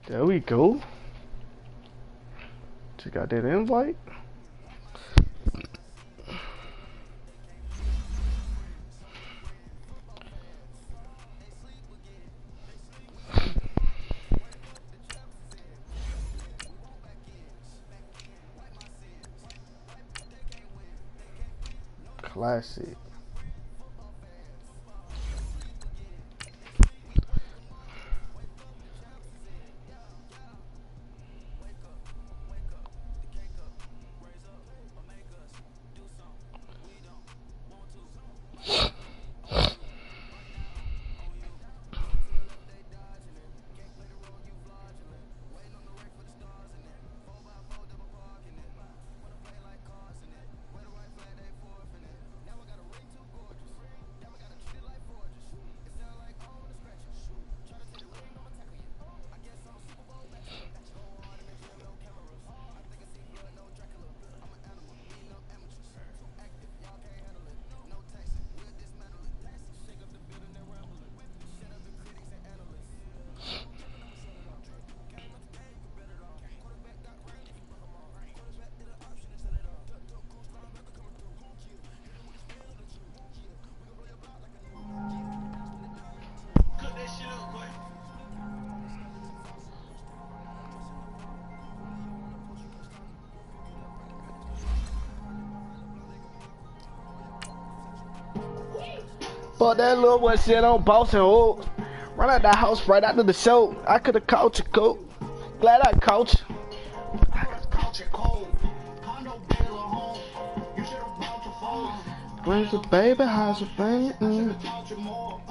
There we go. Just got that invite. Classic. Fuck that little boy shit on boss and old. Run out the house right after the show. I could've caught you, coat. Glad I caught you. I could've caught you cold. Condo bill or home. You should've bought your phone. Where's the baby? How's the thing? I should've taught you more.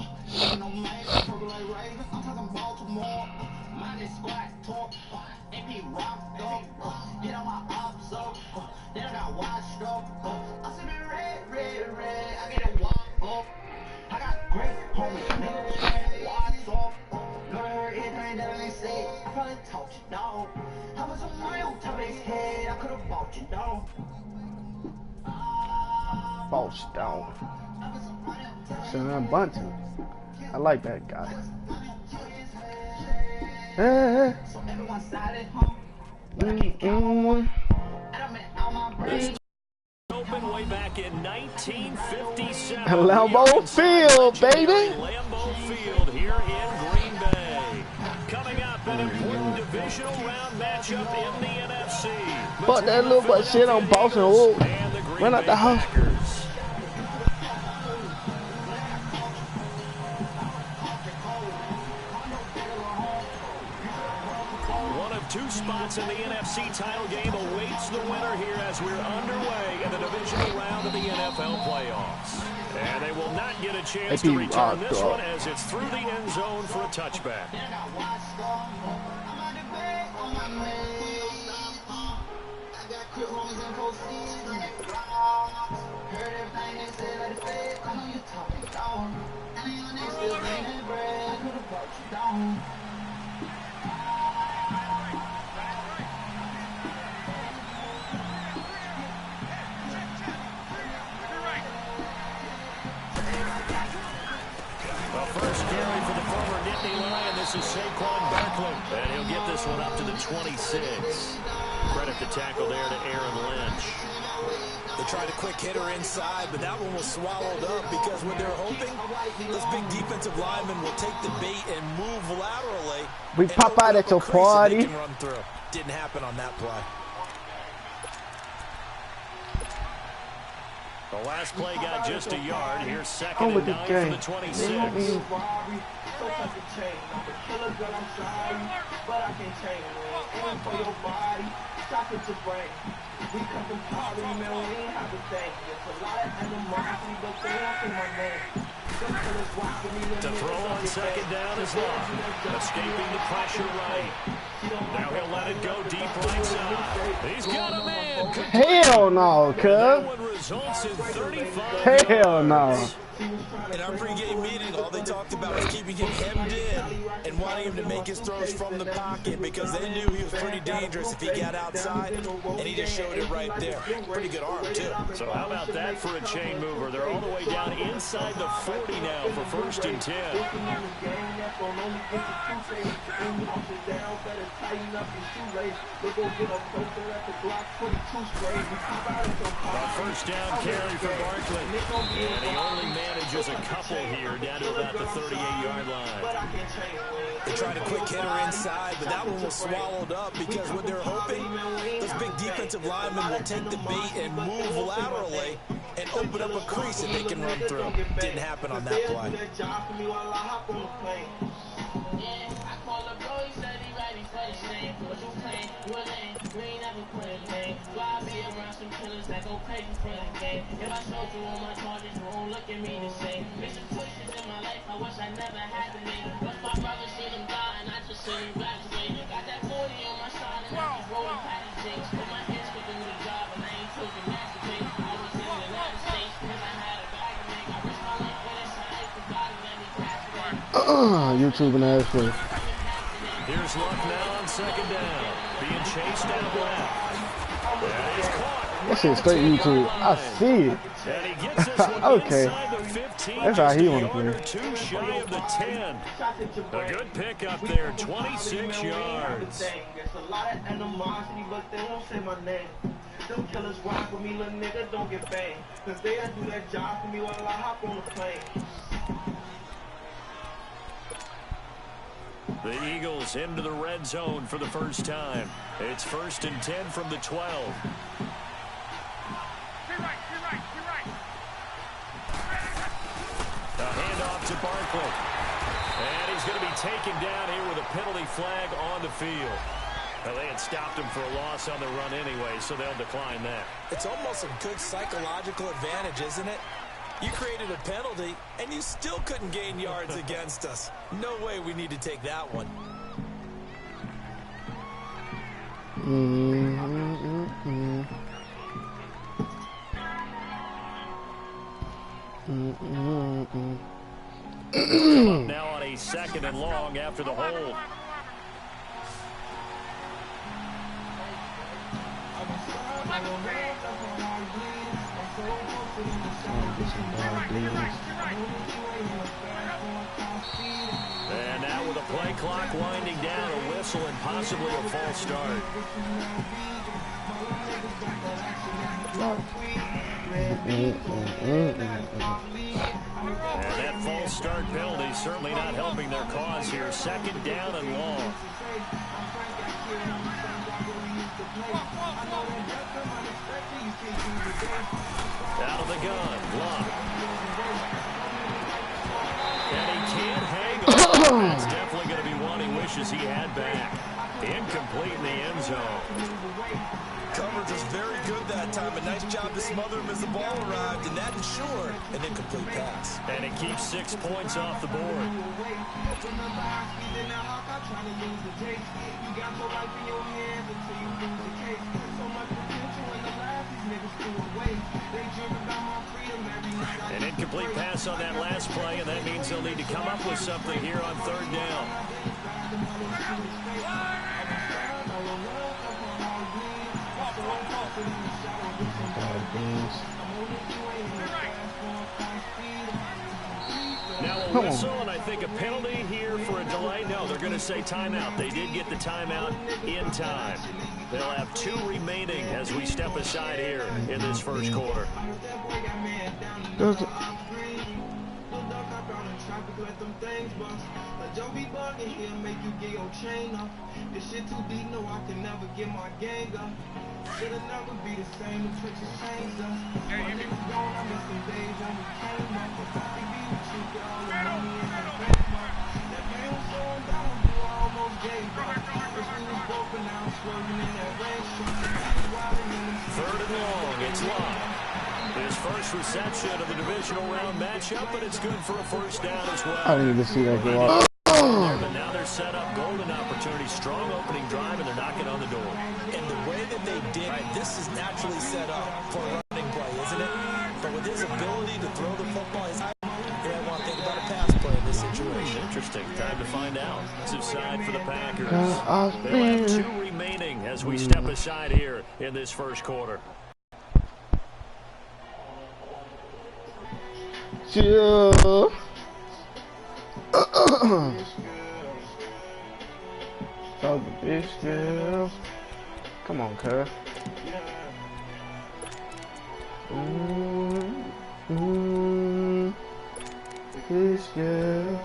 No man, purple like Raven. I'm talking Baltimore. Mind is squat, talk. It be rocked up. Get on my ops up. Then I got washed up. I see me red, red, red. I get it walk up. I got great homies, nigga. Watch off. Know I heard anything that I ain't said. I probably taught you, dog. How much of money on top of his head? I could've bought you, dog. Bought you, dog. Son, Bunty. I like that guy. So everyone side at home. But I can't count on one. And I'm in all my brains. Open way back in 1957. Lambeau Field, baby. Lambeau Field here in Green Bay. Coming up, an important divisional round matchup in the NFC. Fuck that little butt shit on Boston Wood. Run out the house. One of two spots in the NFC title game awaits the winner here as we're underway in the divisional round of the NFL playoffs. And they will not get a chance to return this one as it's through the end zone for a touchback. First carry for the former Nittany Lion. This is Saquon Barkley. And he'll get this one up to the 26. Credit the tackle there to Aaron Lynch. They tried a quick hitter inside, but that one was swallowed up because when they're hoping those big defensive linemen will take the bait and move laterally. We pop out at your party. Didn't happen on that play. The last play got just a yard. Here's second and 9 for the 26. To throw on second down is Long. Escaping the pressure right. Now he'll let it go deep right side. He's got a man. Hell no, cuz. Hell no. In our pregame meeting, a All they talked about was keeping him hemmed in and wanting him to make his throws from the pocket because they knew he was pretty dangerous if he got outside, and he just showed it right there. Pretty good arm, too. So how about that for a chain mover? They're all the way down inside the 40 now for 1st and 10. A 1st down carry for Barkley. And he only manages a couple here down to about the 38-yard line. They tried a quick hitter inside, but that one was swallowed up because what they're hoping, those big defensive linemen will take the bait and move laterally and open up a crease that they can run through. Didn't happen on that play. YouTube and ass for. Here's Luck now on 2nd down. Being chased out left. And he's caught. That shit's straight YouTube. I see it. And he gets this one Okay. inside the 15. That's how he wanna want to play. Too shy of the 10. A good pick up there, 26 yards. There's a lot of animosity, but they won't say my name. Them killers rock with me, little nigga, don't get banged. Cause they'll do that job for me while I hop on the plane. The Eagles into the red zone for the first time. It's 1st and 10 from the 12. A handoff to Barkley. And he's going to be taken down here with a penalty flag on the field. Well, they had stopped him for a loss on the run anyway, so they'll decline that. It's almost a good psychological advantage, isn't it? You created a penalty, and you still couldn't gain yards against us. No way we need to take that one. Now on a 2nd and long after the hold. And now with a play clock winding down, a whistle and possibly a false start. And that false start penalty certainly not helping their cause here. 2nd down and long. Out of the gun, Luck. And he can't hang on. That's definitely going to be one he wishes he had back. Incomplete in the end zone. Coverage was very good that time. A nice job to smother him as the ball arrived, and that ensured an incomplete pass. And it keeps 6 points off the board. An incomplete pass on that last play, and that means they'll need to come up with something here on 3rd down. Now a whistle, and I think a penalty here for a delay. No, they're going to say timeout. They did get the timeout in time. They'll have 2 remaining as we step aside here in this first quarter. Don't be bugging here, make you get your chain up. This shit too deep, no, I can never get my gang up. It'll never be the same, the tricks have changed us. My niggas gone, I miss some days when we came up. If I could be with you, girl, the money in that bank up. That game was slowing down, I almost gave up. Wish we was broke, but now I'm swerving in that race. 3rd and long, it's Luck. His first reception of the divisional round matchup, but it's good for a 1st down as well. I didn't even see that go off. But now they're set up, golden opportunity, strong opening drive, and they're knocking on the door. And the way that they did, this is naturally set up for a running play, isn't it? But with his ability to throw the football, you might want to think about a pass play this situation? Interesting. Time to find out. Defensive side for the Packers. I've They'll have 2 remaining as we step aside here in this first quarter. Chill. Talk a bitch, girl. Come on, cuz. Bitch, girl.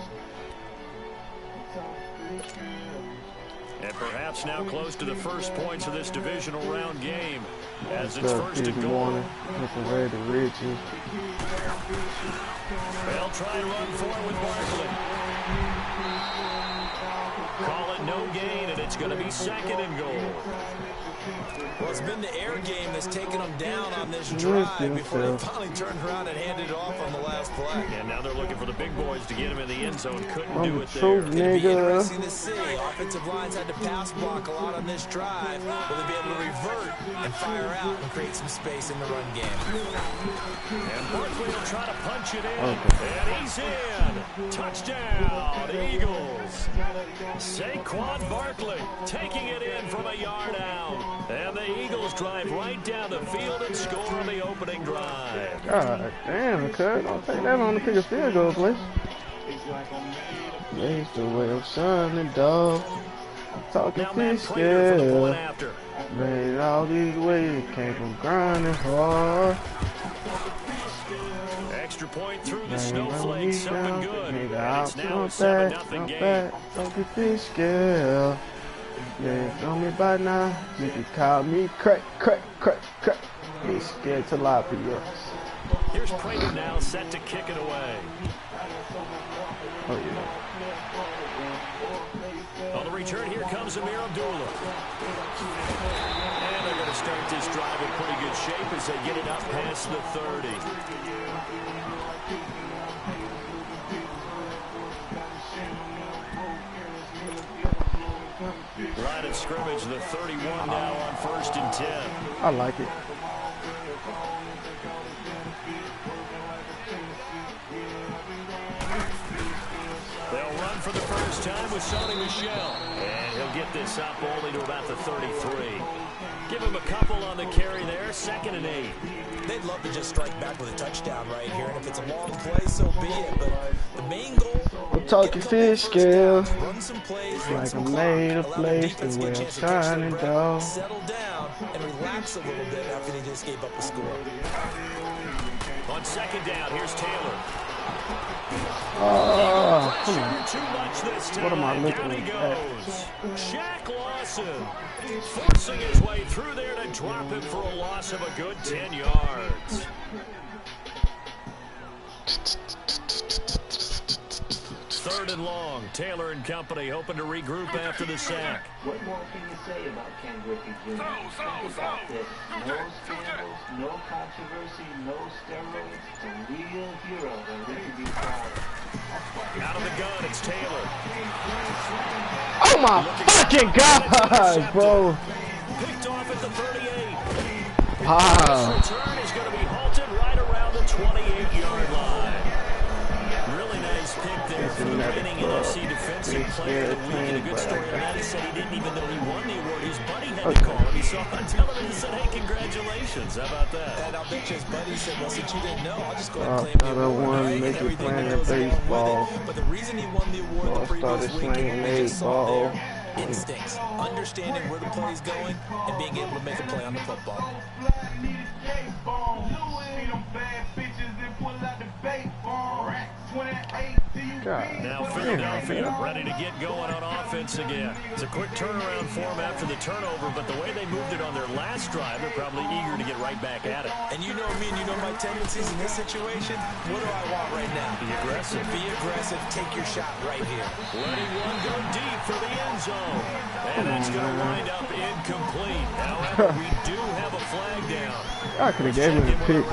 And perhaps now close to the first points of this divisional round game as it's first and goal. Ready to reach you. They'll try to run for it with Barkley. Call it no gain, and it's going to be second and goal. Well, it's been the air game that's taken them down on this drive before they finally turned around and handed it off on the last play. And now they're looking for the big boys to get him in the end zone. Couldn't do it there. It'll be interesting to see. Offensive lines had to pass block a lot on this drive. Will they be able to revert and fire out and create some space in the run game? And Barkley will try to punch it in. And he's in. Touchdown, Eagles. Saquon Barkley taking it in from a yard out. And the Eagles drive right down the field and score on the opening drive. God damn, cuz. Don't take that long to pick a field goal, please. Raise the way of shining, dog. Talking fish scale. Made all these ways, came from grinding hard. Extra point through the snowflake, something good. And it's now a 7-0 game. Talking fish scale. Yeah, you know me by now. You can call me crack. He's scared to lie for you. Here's Prater now set to kick it away. Oh, yeah. On the return, here comes Amir Abdullah. And they're going to start this drive in pretty good shape as they get it up past the 30. Line of scrimmage, the 31 now on 1st and 10. I like it. They'll run for the first time with Sonny Michel. And he'll get this up only to about the 33. Give him a couple on the carry there, 2nd and 8. They'd love to just strike back with a touchdown right here, and if it's a long play, so be it. But the main goal, I'm talking fish scale. Run some plays, like I made a place the way I'm shining, dog. Settle down and relax a little bit after they just gave up a score. On 2nd down, here's Taylor. Oh, come on. Too much this time. What am I looking Down he at? goes. Shaq Lawson forcing his way through there to drop him for a loss of a good 10 yards. Third and long. Taylor and company hoping to regroup after the sack. What more can you say about Ken Griffey Jr.? Think about this. No scandals, no controversy, no steroids. A real hero that we can be proud of. Out of the gun, it's Taylor. Oh my fucking God, bro. Picked off at the 38. Wow. This return is going to be halted right around the 28-yard line. Really nice pick there for the reigning NFC Defensive Player of the Week. And a good story on that, he said he didn't even know he won the award. His buddy had to call him. He saw on television and said, hey, congratulations. How about that? And I'll bet you his buddy said, well, since you didn't know, I'll just go ahead and claim the award, right? Make it Everything playing that goes along baseball. with it. But the reason he won the award the previous week, we just saw there, instincts, understanding where the play is going, and being able to make a play on the football. God. Now Philadelphia ready to get going on offense again. It's a quick turnaround for them after the turnover, but the way they moved it on their last drive, they're probably eager to get right back at it. And you know me and you know my tendencies in this situation. What do I want right now? Be aggressive. Be aggressive. Take your shot right here. Letting one go deep for the end zone. And that's going to wind up incomplete. However, we do have a flag down. I could have gave him a pick.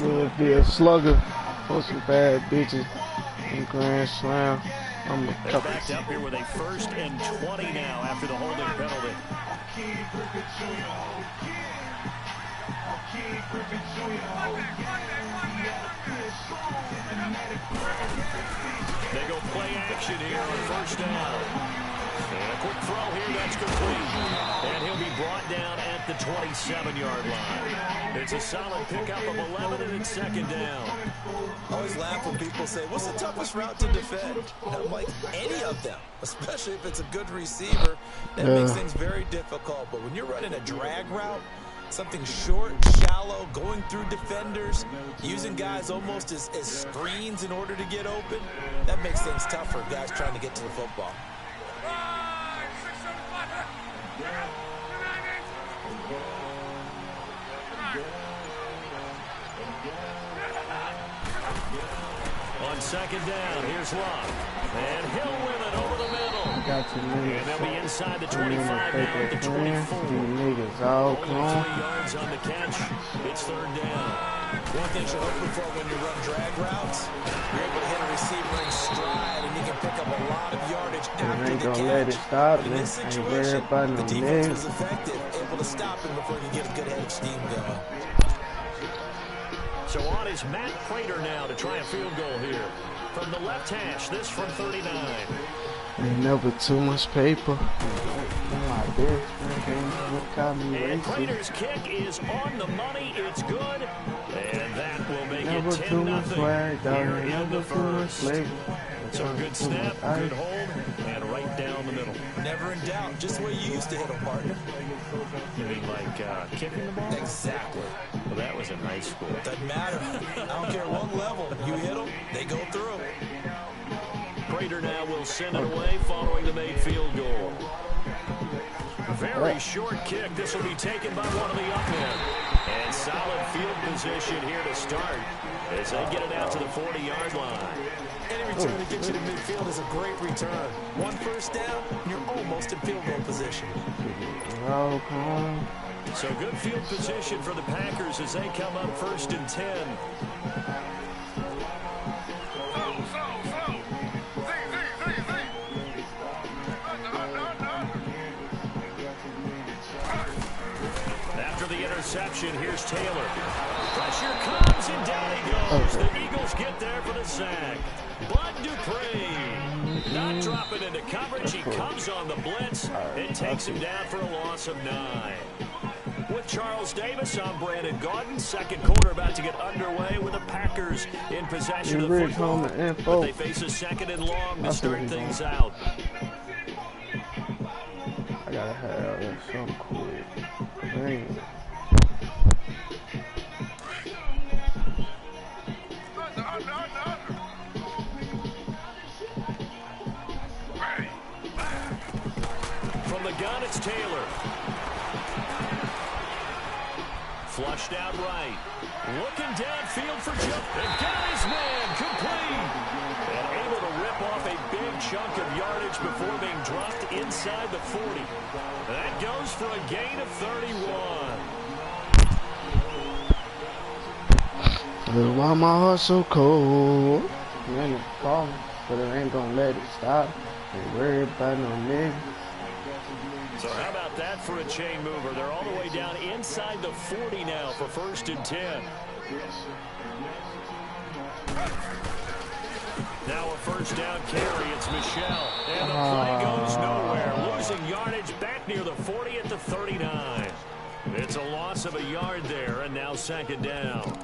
Will be a slugger for some bad bitches in Grand Slam. I'm a They're couple. backed up here with a 1st and 20 now after the holding penalty. possession here on first down. And a quick throw here, that's complete. And he'll be brought down at the 27-yard line. It's a solid pickup of 11, and it's second down. I always laugh when people say, what's the toughest route to defend? And I'm like, any of them, especially if it's a good receiver. That makes things very difficult. But when you're running a drag route, something short, shallow, going through defenders, using guys almost as screens in order to get open, that makes things tough for guys trying to get to the football. On second down, here's Love. And he'll win it over the middle. And they'll be inside the 25 now at the 24. Only 3 yards on the catch. It's third down. One thing you're hoping for when you run drag routes, you're able to hit a receiver in stride, and you can pick up a lot of yardage after the catch. Let it stop. In this situation, the defense was effective, able to stop him before he could get a good head of steam going. So on is Matt Prater now to try a field goal here. From the left hash, this from 39. Ain't never too much paper. And Prater's kick is on the money. It's good. And that will make it 10-0 here in the first. So good snap, good hold, and right down the middle. Never in doubt. Just the way you used to hit them, partner. You mean like kicking the ball? Exactly. Well, that was a nice score. Doesn't matter. I don't care what level. You hit them, they go through. Prater now will send it away following the made field goal. Very short kick. This will be taken by one of the up men. And solid field position here to start as they get it out to the 40-yard line. Any return that gets you to midfield is a great return. One first down, you're almost in field goal position. So good field position for the Packers as they come up first and 10. After the interception, here's Taylor. Pressure comes and down he goes. The Eagles get there for the sack. Bud Dupree not dropping into coverage. He comes on the blitz and takes him down for a loss of 9. With Charles Davis, I'm Brandon Gaudin. Second quarter about to get underway with the Packers in possession of the football. But they face a second and long to start things out. I gotta have some quick. Dang. From the gun, it's Taylor. Flushed out right. Looking downfield for jump. And got his man complete. And able to rip off a big chunk of yardage before being dropped inside the 40. That goes for a gain of 31. Why my heart so cold? Man, it's falling, but it ain't gonna let it stop. Ain't worried about no niggas. So how about that for a chain mover? They're all the way down inside the 40 now for first and 10. Now a first down carry. It's Michelle. And the play goes nowhere. Losing yardage back near the 40 at the 39. It's a loss of a yard there, and now second down.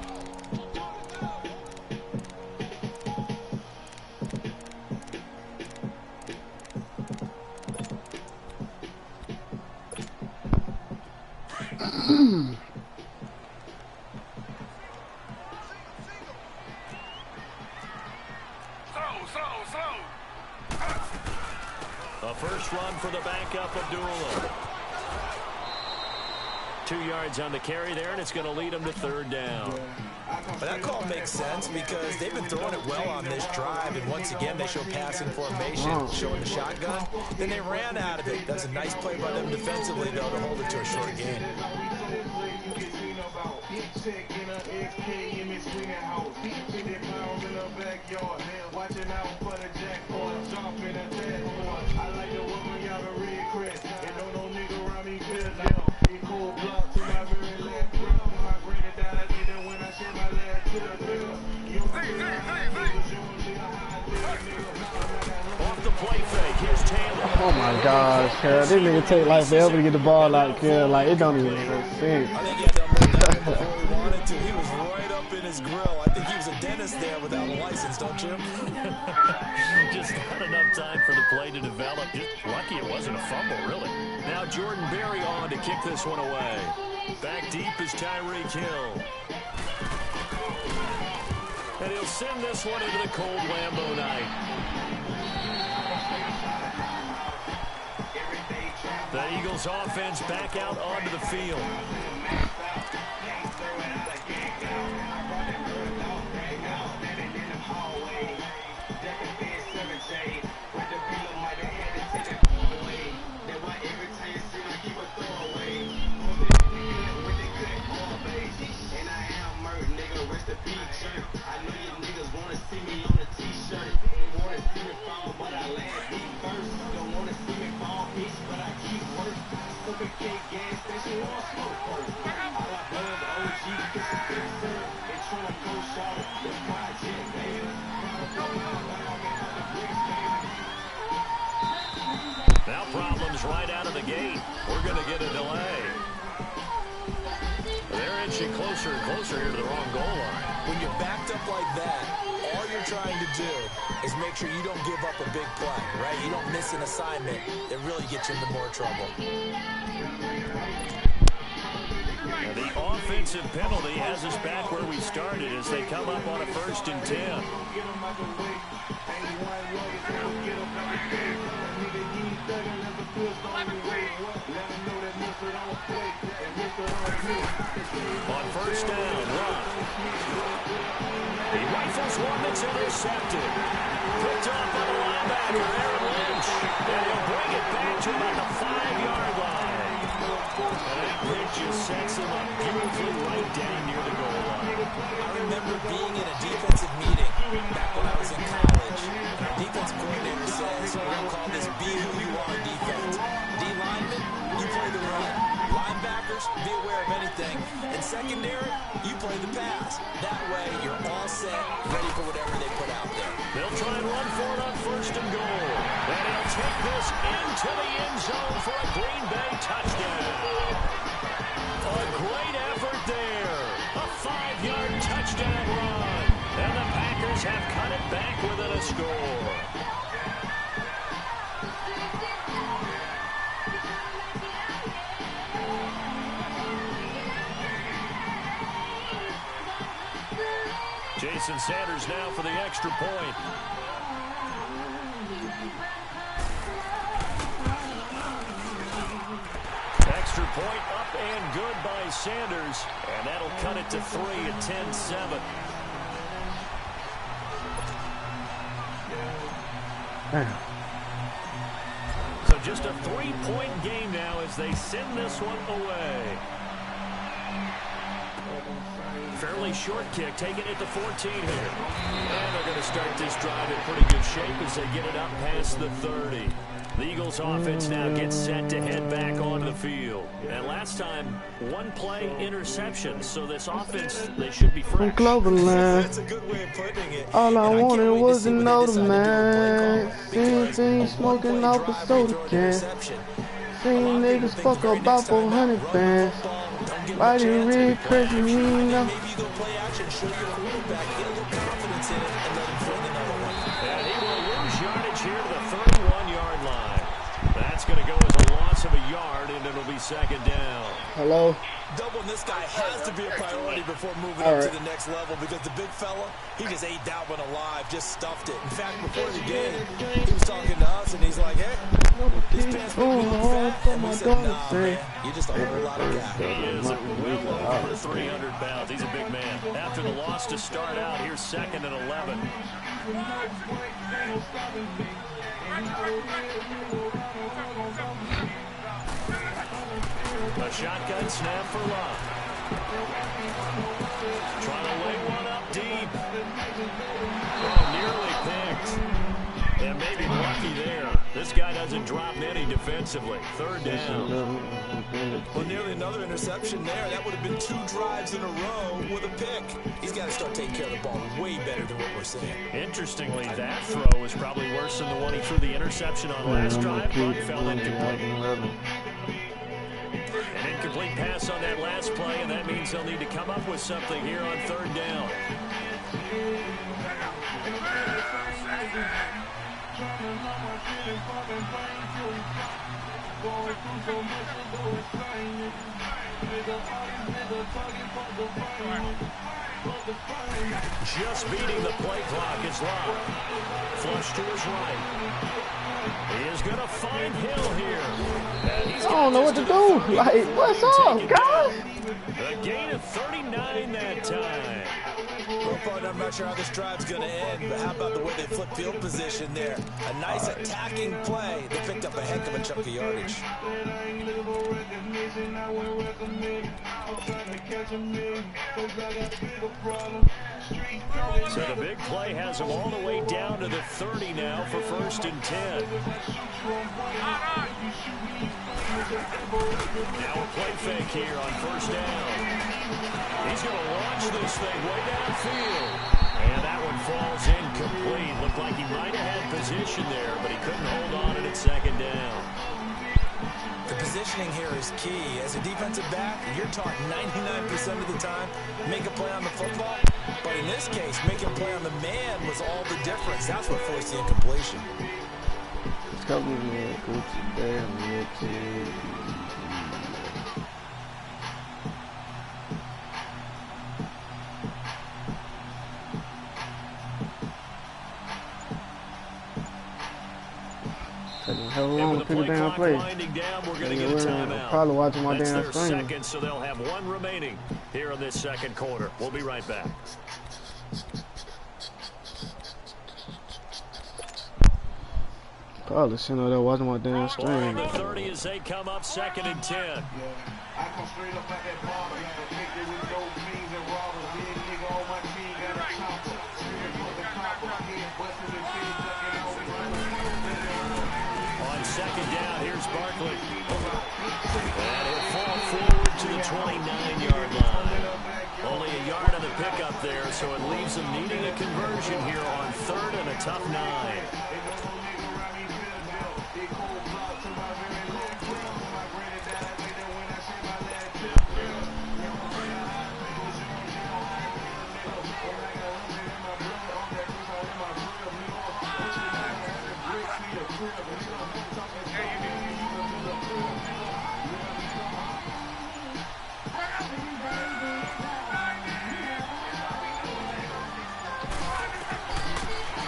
A first run for the backup Abdullah. 2 yards on the carry there, and it's going to lead them to third down. But that call makes sense because they've been throwing it well on this drive, and once again they show passing formation, showing the shotgun. Then they ran out of it. That's a nice play by them defensively, though, to hold it to a short gain. Off gosh, cuz. This nigga take like forever to get the ball out, cuz. Like, it don't even make no sense. I think he had to unload that one before he wanted to. He was right up in his grill. I think he was a dentist there without a license, don't you? Just not enough time for the play to develop. Just lucky it wasn't a fumble, really. Now Jordan Berry on to kick this one away. Back deep is Tyreek Hill. And he'll send this one into the cold Lambeau night. The Eagles offense back out onto the field. Now problems right out of the gate. We're going to get a delay. They're inching closer and closer here to the wrong goal line. When you're backed up like that, all you're trying to do is make sure you don't give up a big play, right? You don't miss an assignment that really gets you into more trouble. Now the offensive penalty has us back where we started as they come up on a 1st and 10. On 1st down, Rock. He rifles one that's intercepted. Picked off by the linebacker, Aaron Lynch. And he'll bring it back to about the 5-yard line. And that pick just sets him up beautifully right down near the goal line. I remember being in a defensive meeting back when I was in college. And our defense coordinator says, we're going to call this Be Who You Are defense. D-lineman, you play the run. Linebackers, be aware of anything. And secondary, you play the pass. That way, you're all set, ready for whatever they put out there. They'll try and run for it on 1st and goal. And he'll take this into the end zone for a Green Bay touchdown. A great effort there. A 5-yard touchdown run. And the Packers have cut it back within a score. Jason Sanders now for the extra point. Extra point up and good by Sanders. And that'll cut it to 3 at 10-7. So just a 3-point game now as they send this one away. Fairly short kick, taking it to 14 here. And they're going to start this drive in pretty good shape as they get it up past the 30. The Eagles offense now gets set to head back onto the field. And last time, 1 play interception. So this offense, they should be fresh. That's a good way of putting it. All I wanted was to know the man. Seen smoking off a soda can. Seen niggas fuck about 400 bands. Why do you really crazy me now? Maybe you go play action, show your quarterback, get a little confidence in it, and let him throw another one. And he will lose yardage here to the 31-yard line. That's going to go as a loss of a yard, and it'll be 2nd down. Hello? Doubling this guy has to be a priority before moving up to the next level because the big fella, he just ate that one alive, just stuffed it. In fact, before the game, he was talking to us, and he's like, hey, these pants make me look fat. And we said, nah, man, you're just a whole lot of guy. He is well over 300 pounds. He's a big man. After the loss to start out, here's 2nd and 11. A shotgun snap for Love. Trying to lay one up deep. Oh, nearly picked. And maybe lucky there. This guy doesn't drop any defensively. Third down. Well, nearly another interception there. That would have been 2 drives in a row with a pick. He's got to start taking care of the ball way better than what we're seeing. Interestingly, that throw is probably worse than the one he threw the interception on last drive, but fell incomplete. An incomplete pass on that last play, and that means they'll need to come up with something here on third down. Just beating the play clock is Love. Flush to his right. He is going to find Hill here. I don't know what to do. Like, what's up, guys? A gain of 39 that time. I'm not sure how this drive's going to end, but how about the way they flip field position there? A nice attacking play. They picked up a heck of a chunk of yardage. So the big play has them all the way down to the 30 now for 1st and 10. Now a play fake here on 1st down. He's going to launch this thing way downfield. And that one falls incomplete. Looked like he might have had position there, but he couldn't hold on it at 2nd down. The positioning here is key. As a defensive back, you're taught 99% of the time, make a play on the football. But in this case, making a play on the man was all the difference. That's what forced the incompletion. How long to pick a damn play? Probably watching my damn stream. Second, so they'll have 1 remaining here in this 2nd quarter. We'll be right back. Probably sitting over there watching my damn stream. The 30 as they come up 2nd and 10. I come straight up at that bar, got a picture with no beans and robbers. Big nigga on my team, got a chopper. Spirit for the copper, head busting the city, ducking over. On 2nd down, here's Barkley. And he'll fall forward to the 29-yard line. Only a yard on the pickup there, so it leaves them needing a conversion here on 3rd and a tough 9.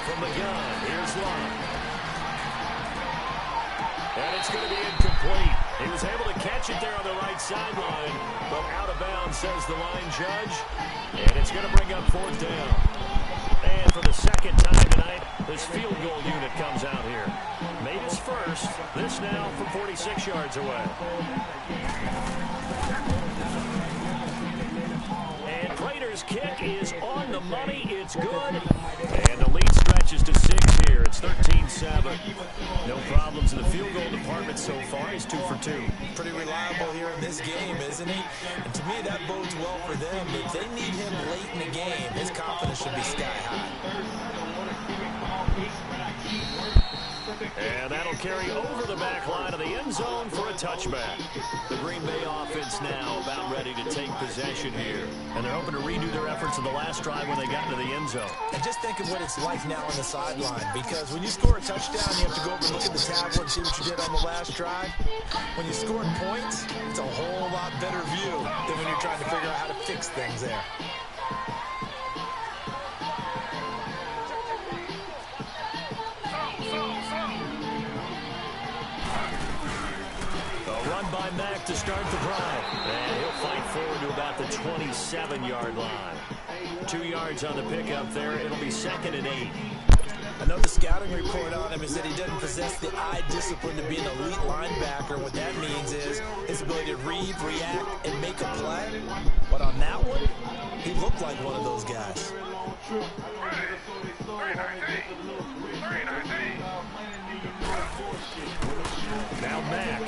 From the gun, here's Love. And it's going to be incomplete. He was able to catch it there on the right sideline, but out of bounds, says the line judge. And it's going to bring up 4th down. And for the 2nd time tonight, this field goal unit comes out here. Made his first. This now from 46 yards away. And Raiders' kick is on the money. It's good. And the lead stretches to 6 here. It's 13-7. No problems in the field goal department so far. He's 2 for 2. Pretty reliable here in this game, isn't he? And to me, that bodes well for them. If they need him late in the game, his confidence should be sky high. And that'll carry over the back line of the end zone for a touchback. The Green Bay offense now about ready to take possession here. And they're hoping to redo their efforts in the last drive when they got into the end zone. And just think of what it's like now on the sideline. Because when you score a touchdown, you have to go over and look at the tablet and see what you did on the last drive. When you scored points, it's a whole lot better view than when you're trying to figure out how to fix things there. By Mack to start the drive. And he'll fight forward to about the 27-yard line. 2 yards on the pickup there. It'll be 2nd and 8. I know the scouting report on him is that he doesn't possess the eye discipline to be an elite linebacker. What that means is his ability to read, react, and make a play. But on that one, he looked like one of those guys. Now Mack.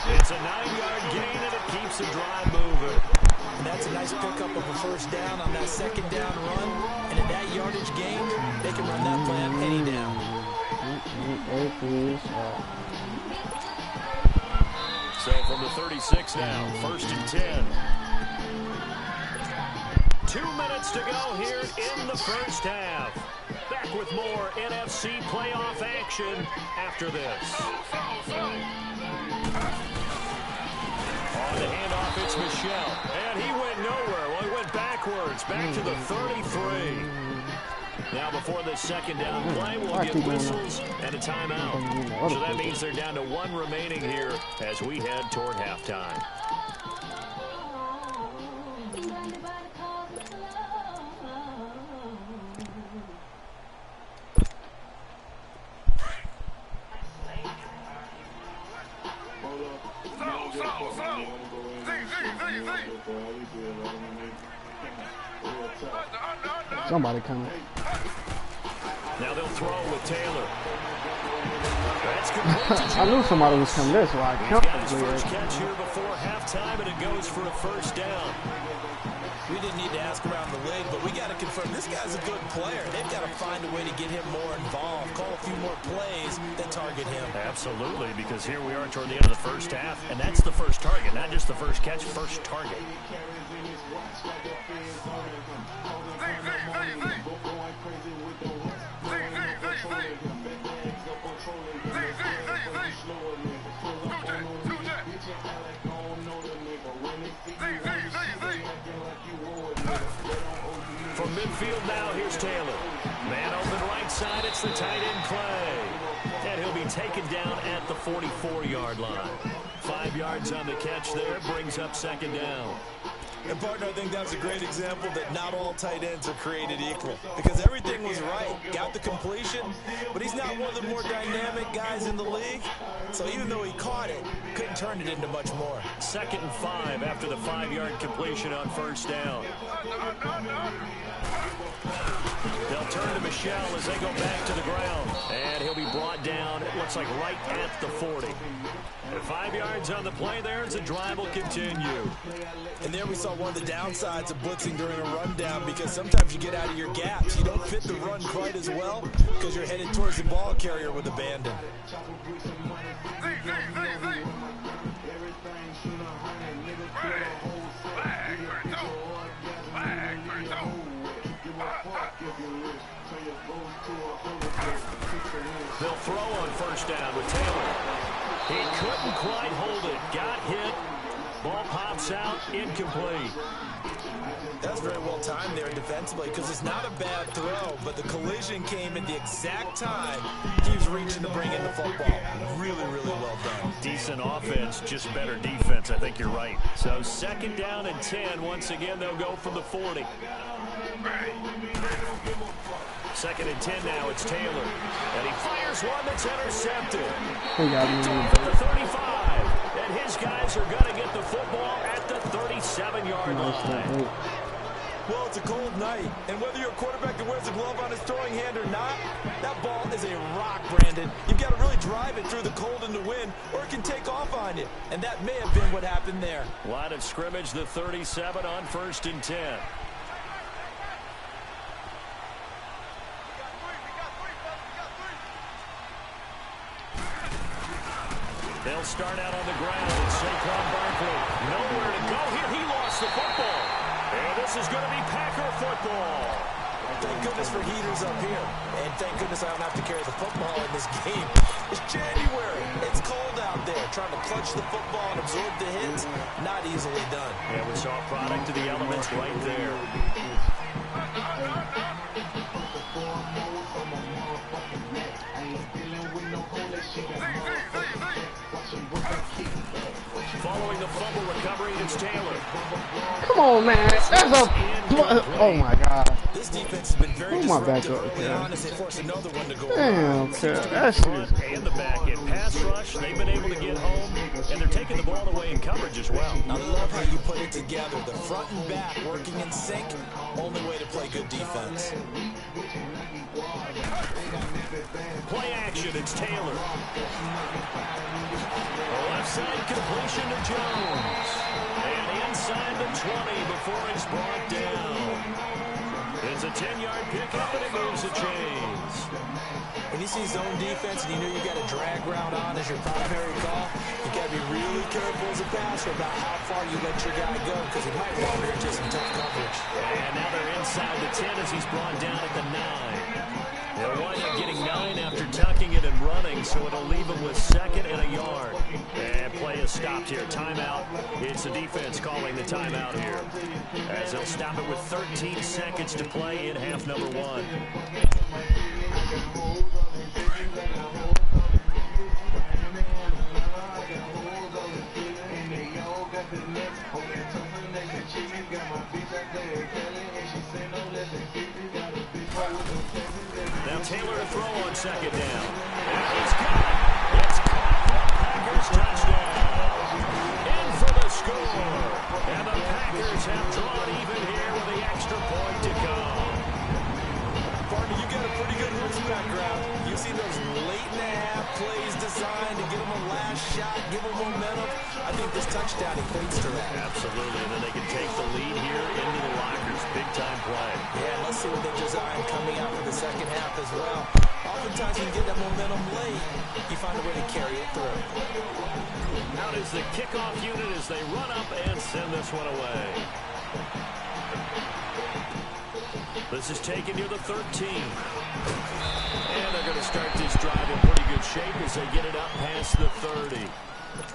It's a 9-yard gain, and it keeps the drive moving. And that's a nice pickup of a first down on that second down run. And at that yardage gain, they can run that play on any down. So from the 36 now, 1st and 10. 2 minutes to go here in the first half. Back with more NFC playoff action after this. On the handoff, it's Michelle. And he went nowhere. Well, he went backwards, back to the 33. Now before the second down play, we'll get whistles and a timeout. So that means they're down to 1 remaining here as we head toward halftime. Somebody coming. Now they'll throw with Taylor. That's complete. I knew somebody was coming this way. He's got his first catch here before halftime, and it goes for a first down. We didn't need to ask around the league, but we got to confirm this guy's a good player. They've got to find a way to get him more involved, call a few more plays that target him. Absolutely, because here we are toward the end of the first half, and that's the first target, not just the first catch, first target. From midfield now, here's Taylor. Man open right side, it's the tight end Clay. And he'll be taken down at the 44-yard line. 5 yards on the catch there, brings up second down. And, partner, I think that's a great example that not all tight ends are created equal. Because everything was right. Got the completion, but he's not one of the more dynamic guys in the league. So even though he caught it, couldn't turn it into much more. 2nd and 5 after the 5-yard completion on first down. They'll turn to Michelle as they go back to the ground. And he'll be brought down, it looks like right at the 40. And 5 yards on the play there as the drive will continue. And there we saw one of the downsides of blitzing during a rundown, because sometimes you get out of your gaps. You don't fit the run quite as well because you're headed towards the ball carrier with abandon. They'll throw on first down with Taylor. He couldn't quite hold it. Got hit. Ball pops out. Incomplete. That's very well timed there defensively, because it's not a bad throw, but the collision came at the exact time he was reaching to bring in the football. Really, really well done. Decent offense, just better defense. I think you're right. So 2nd down and 10. Once again, they'll go from the 40. 2nd and 10 now. It's Taylor. And he fires one that's intercepted. Picked off at the 35. And his guys are going to get the football at the 37-yard line. Well, it's a cold night, and whether you're a quarterback that wears a glove on his throwing hand or not, that ball is a rock, Brandon. You've got to really drive it through the cold and the wind, or it can take off on you. And that may have been what happened there. Line of scrimmage, the 37 on 1st and 10. They'll start out on the ground. It's Saquon Barkley. Nowhere to go here. He lost the football. And this is going to be Packer football. Thank goodness for heaters up here. And thank goodness I don't have to carry the football in this game. It's January. It's cold out there. Trying to clutch the football and absorb the hits, not easily done. Yeah, we saw a product of the elements right there. Following the fumble recovery, it's Taylor. Come on, man. That's a... Oh, my God. This defense has been very disruptive early on as they force another one to go. Damn, that's front and the back end. Pass rush, they've been able to get home, and they're taking the ball away in coverage as well. I love how you put it together. The front and back working in sync. Only way to play good defense. Play action. It's Taylor. The left side completion to Jones. And inside the 20 before it's brought down. It's a 10-yard pickup, and it moves the chains. When you see zone defense and you know you got a drag route on as your primary call, you got to be really careful as a passer about how far you let your guy go, because he might wander into some tough coverage. And now they're inside the 10 as he's brought down at the 9. They'll wind up getting 9 after tucking it and running, so it'll leave him with 2nd and a yard. And play is stopped here. Timeout. It's the defense calling the timeout here, as they'll stop it with 13 seconds to play in half number 1. Now Taylor to throw on 2nd down. And he's got it. It's caught for a Packers touchdown. In for the score. And the Packers have drawn even here with the extra point to come. Partner, you got a pretty good hoops background. You've seen those late in the half plays designed to give them a last shot, give them momentum. I think this touchdown equates to that. Absolutely, and then they can take the lead here into the lockers. Big-time play. Yeah, let's see what they design coming out for the second half as well. Oftentimes when you get that momentum late, you find a way to carry it through. Out is the kickoff unit as they run up and send this one away. This is taken near the 13. And they're going to start this drive in pretty good shape as they get it up past the 30.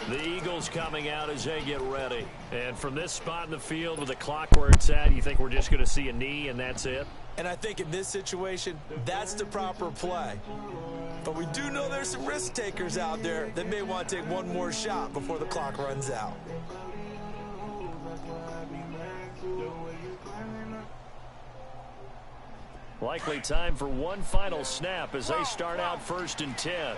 The Eagles coming out as they get ready. And from this spot in the field with the clock where it's at, you think we're just going to see a knee and that's it? And I think in this situation, that's the proper play. But we do know there's some risk takers out there that may want to take one more shot before the clock runs out. Likely time for one final snap as they start out 1st and 10.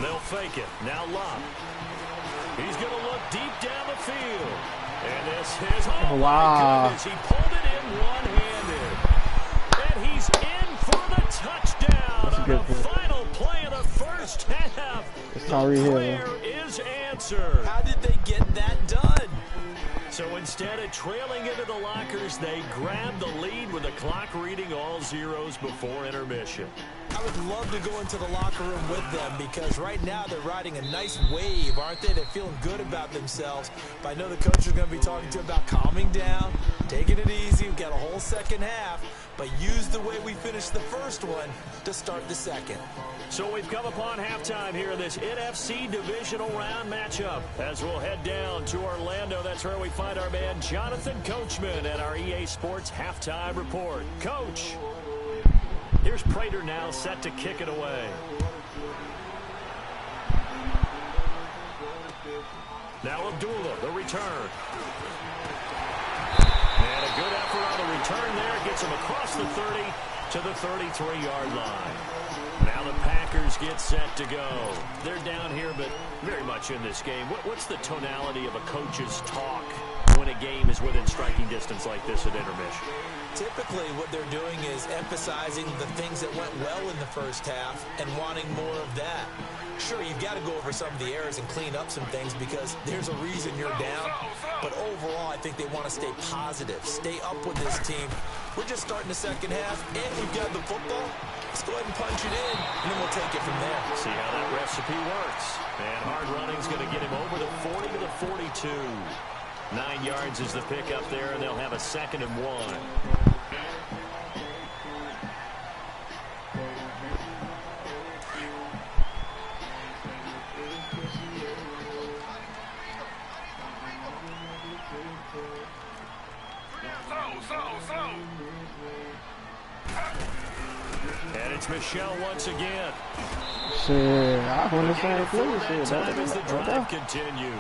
They'll fake it. Now Locke. He's going to look deep down the field. And this is, oh wow. My goodness, he pulled it in one-handed. And he's in for the touchdown on the final play of the first half. Prayer is answered. How did they get that done? So instead of trailing into the lockers, they grabbed the lead with the clock reading all zeros before intermission. I would love to go into the locker room with them because right now they're riding a nice wave, aren't they? They're feeling good about themselves. But I know the coach is going to be talking to them about calming down, taking it easy. We've got a whole second half, but use the way we finished the first one to start the second. So we've come upon halftime here in this NFC divisional round matchup. As we'll head down to Orlando, that's where we find our man Jonathan Coachman at our EA Sports halftime report. Coach, here's Prater now set to kick it away. Now Abdullah, the return. And a good effort on the return there. Gets him across the 30 to the 33-yard line. Now the Packers get set to go. They're down here, but very much in this game. What's the tonality of a coach's talk when a game is within striking distance like this at intermission? Typically, what they're doing is emphasizing the things that went well in the first half and wanting more of that. Sure, you've got to go over some of the errors and clean up some things because there's a reason you're down. But overall, I think they want to stay positive, stay up with this team. We're just starting the second half, and we've got the football. Let's go ahead and punch it in, and then we'll take it from there. See how that recipe works. And hard running's going to get him over the 40 to the 42. 9 yards is the pickup there, and they'll have a 2nd and 1. And it's Michelle once again. Shit, I want the same play. Shit, Time as the drive continues.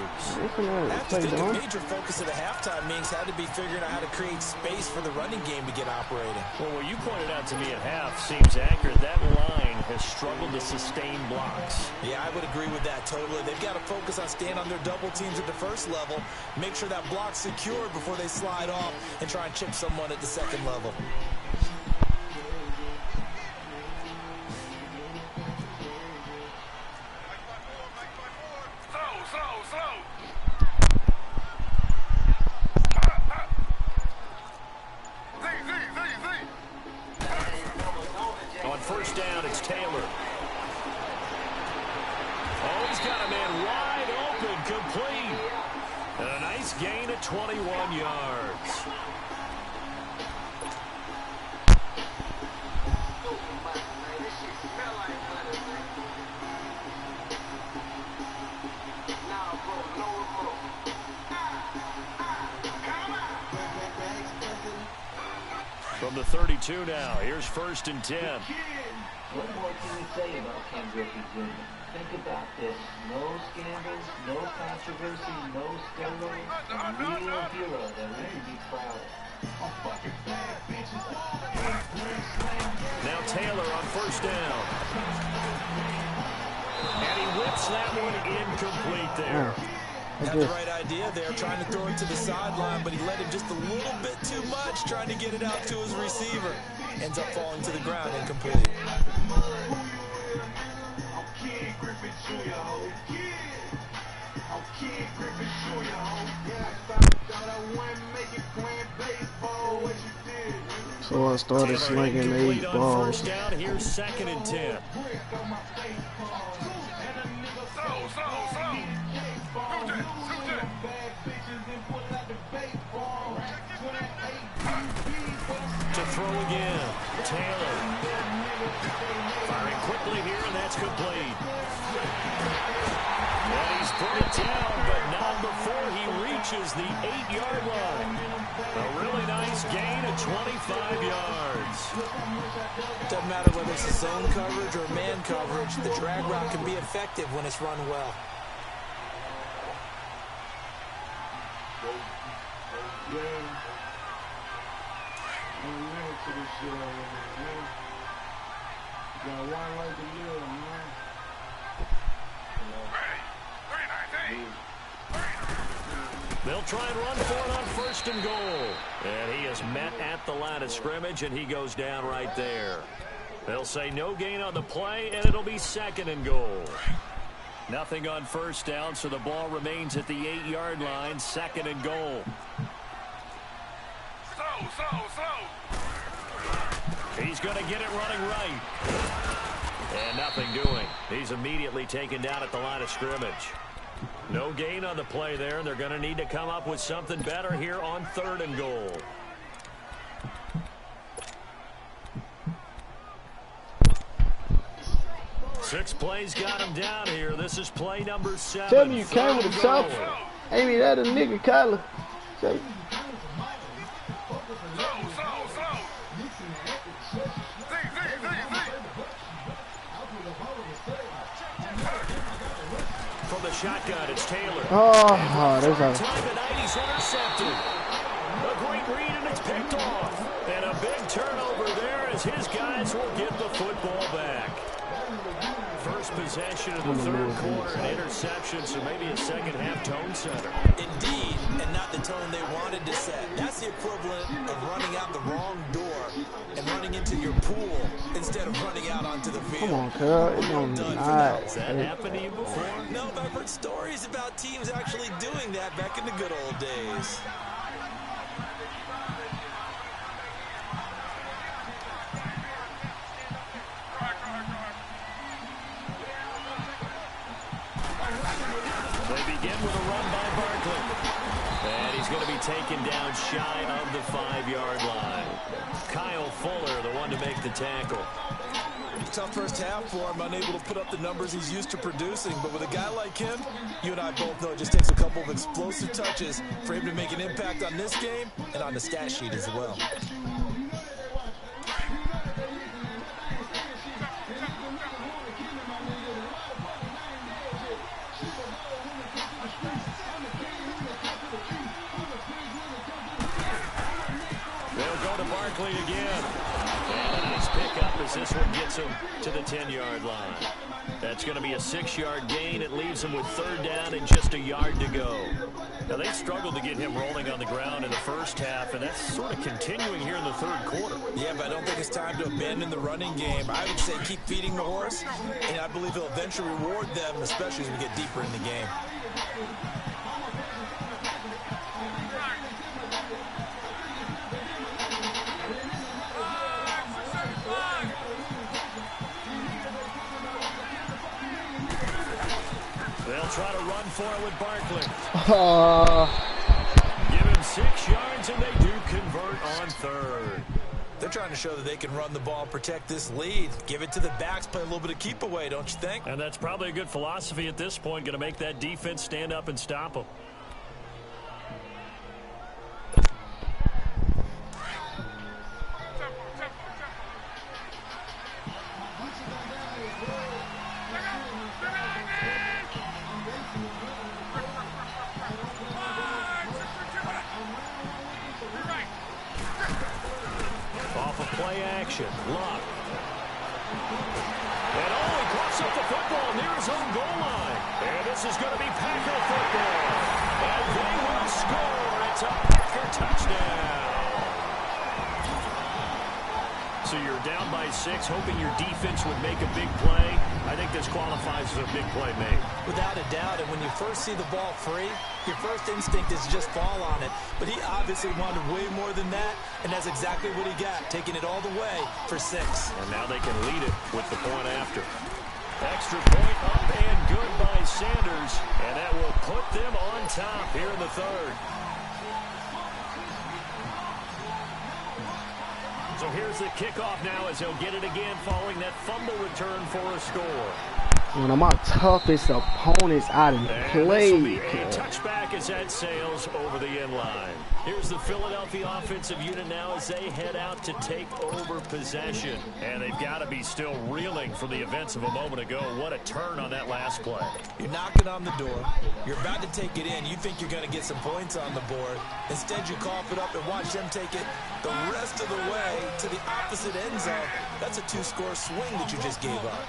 I have to think a major focus of the halftime meetings had to be figuring out how to create space for the running game to get operating. Well, what you pointed out to me at half seems accurate. That line has struggled to sustain blocks. Yeah, I would agree with that totally. They've got to focus on staying on their double teams at the first level, make sure that block's secured before they slide off and try and chip someone at the second level. On first down, it's Taylor. Oh, he's got a man wide open, complete. And a nice gain at 21 yards. From the 32 now, here's 1st and 10. What more can we say about Ken Griffey Jr.? Think about this. No scandals, no controversy, no steroids. A real hero that we can be proud of. Now Taylor on first down. And he whips that one incomplete there. Had the right idea there, trying to throw it to the sideline, but he let him just a little bit too much, trying to get it out to his receiver. Ends up falling to the ground, incomplete. So I started slinging 8 balls. First down, here's 2nd and 10. To throw again, Taylor. Firing quickly here, and that's complete. And he's put it down, but not before he reaches the 8-yard line. A really nice gain of 25 yards. Doesn't matter whether it's a zone coverage or man coverage, the drag route can be effective when it's run well. They'll try and run for it on 1st and goal. And he is met at the line of scrimmage, and he goes down right there. They'll say no gain on the play, and it'll be 2nd and goal. Nothing on first down, so the ball remains at the 8-yard line, 2nd and goal. He's going to get it running right. And nothing doing. He's immediately taken down at the line of scrimmage. No gain on the play there. They're going to need to come up with something better here on 3rd and goal. Six plays got him down here. This is play number 7. Tell me you came with a chopper. Amy, that a nigga, Kyler. Say. From the shotgun, it's Taylor. Oh, there's a... Time tonight, he's intercepted. A great read, and it's picked off. And a big turnover there as his guys will get the football back. First possession of the 3rd quarter, an interception, so maybe a second-half tone setter. Indeed, and not the tone they wanted to set. That's the equivalent of running out the wrong door and running into your pool instead of running out onto the field. Come on, Carl. It's on the night. Has that happened to you before? No, but I've heard stories about teams actually doing that back in the good old days. They begin with a run by Barkley. And he's going to be taken down shy of the 5-yard line. Kyle Fuller, the one to make the tackle. Tough first half for him, unable to put up the numbers he's used to producing. But with a guy like him, you and I both know it just takes a couple of explosive touches for him to make an impact on this game and on the stat sheet as well. Barkley again. And a nice pickup as this one gets him to the 10-yard line. That's going to be a 6-yard gain. It leaves him with 3rd down and just a yard to go. Now, they struggled to get him rolling on the ground in the first half, and that's sort of continuing here in the 3rd quarter. Yeah, but I don't think it's time to abandon the running game. I would say keep feeding the horse, and I believe he'll eventually reward them, especially as we get deeper in the game. They'll try to run for it with Barkley. Give him 6 yards, and they do convert on 3rd. They're trying to show that they can run the ball, protect this lead. Give it to the backs, play a little bit of keep away, don't you think? And that's probably a good philosophy at this point, going to make that defense stand up and stop them. Luck. And he crossed up the football near his own goal line. And this is going to be Packer football. And they will score. It's a Packer touchdown. So you're down by 6, hoping your defense would make a big play. I think this qualifies as a big play made. Without a doubt, and when you first see the ball free, your first instinct is just fall on it. But he obviously wanted way more than that, and that's exactly what he got, taking it all the way for 6. And now they can lead it with the point after. Extra point up and good by Sanders, and that will put them on top here in the 3rd. So here's the kickoff now as they'll get it again following that fumble return for a score. One of my toughest opponents I done played. This will be a touchback as that sails over the end line. Here's the Philadelphia offensive unit now as they head out to take over possession. And they've got to be still reeling from the events of a moment ago. What a turn on that last play. You're knocking on the door. You're about to take it in. You think you're going to get some points on the board. Instead, you cough it up and watch them take it the rest of the way to the opposite end zone. That's a 2-score swing that you just gave up.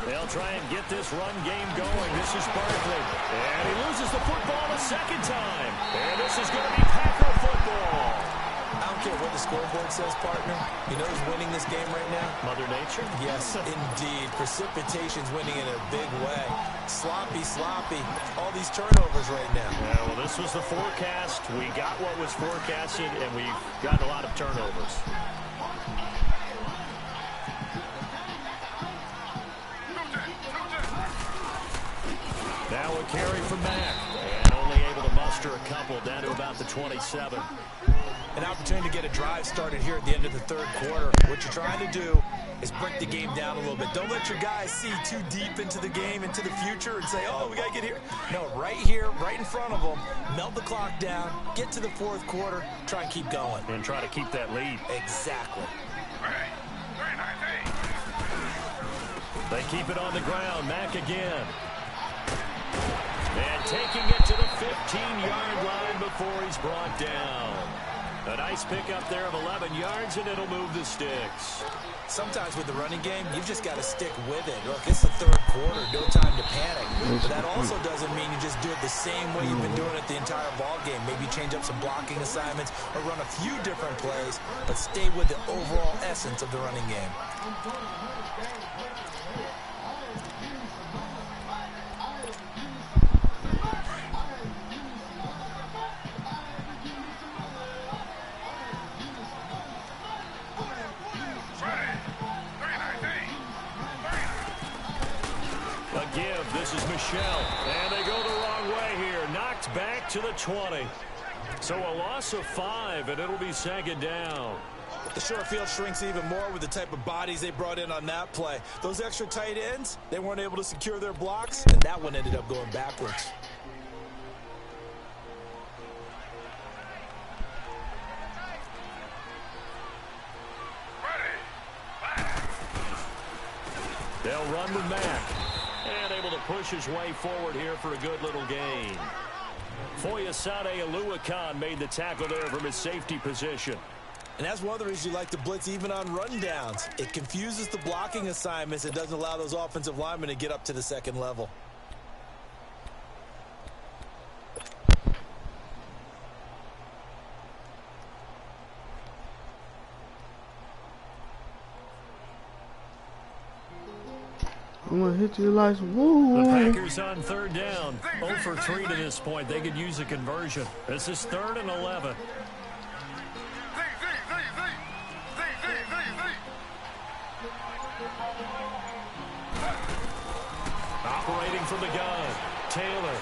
They'll try and get this run game going. This is Barkley. And he loses the football a second time. And this is going to be Packer football. I don't care what the scoreboard says, partner. You know who's winning this game right now? Mother Nature? Yes, indeed. Precipitation's winning in a big way. Sloppy, sloppy. All these turnovers right now. Yeah, well, this was the forecast. We got what was forecasted, and we've got a lot of turnovers. Now a carry from Mack, and only able to muster a couple down to about the 27. An opportunity to get a drive started here at the end of the 3rd quarter. What you're trying to do is break the game down a little bit. Don't let your guys see too deep into the game, into the future, and say, oh, we got to get here. No, right here, right in front of them, melt the clock down, get to the 4th quarter, try and keep going. And try to keep that lead. Exactly. They keep it on the ground. Mack again. And taking it to the 15-yard line before he's brought down. A nice pickup there of 11 yards, and it'll move the sticks. Sometimes with the running game, you've just got to stick with it. Look, it's the 3rd quarter, no time to panic. But that also doesn't mean you just do it the same way you've been doing it the entire ball game. Maybe change up some blocking assignments or run a few different plays, but stay with the overall essence of the running game. This is Michelle, and they go the wrong way here. Knocked back to the 20. So a loss of 5, and it'll be 2nd down. The short field shrinks even more with the type of bodies they brought in on that play. Those extra tight ends, they weren't able to secure their blocks, and that one ended up going backwards. They'll run with Mack. And able to push his way forward here for a good little gain. Foyesade Oluwakan made the tackle there from his safety position. And that's one of the reasons you like to blitz even on rundowns. It confuses the blocking assignments. It doesn't allow those offensive linemen to get up to the second level. I'm gonna hit you like woo. The Packers on third down. 0 for 3 to this point. They could use a conversion. This is 3rd and 11. Operating from the gun. Taylor.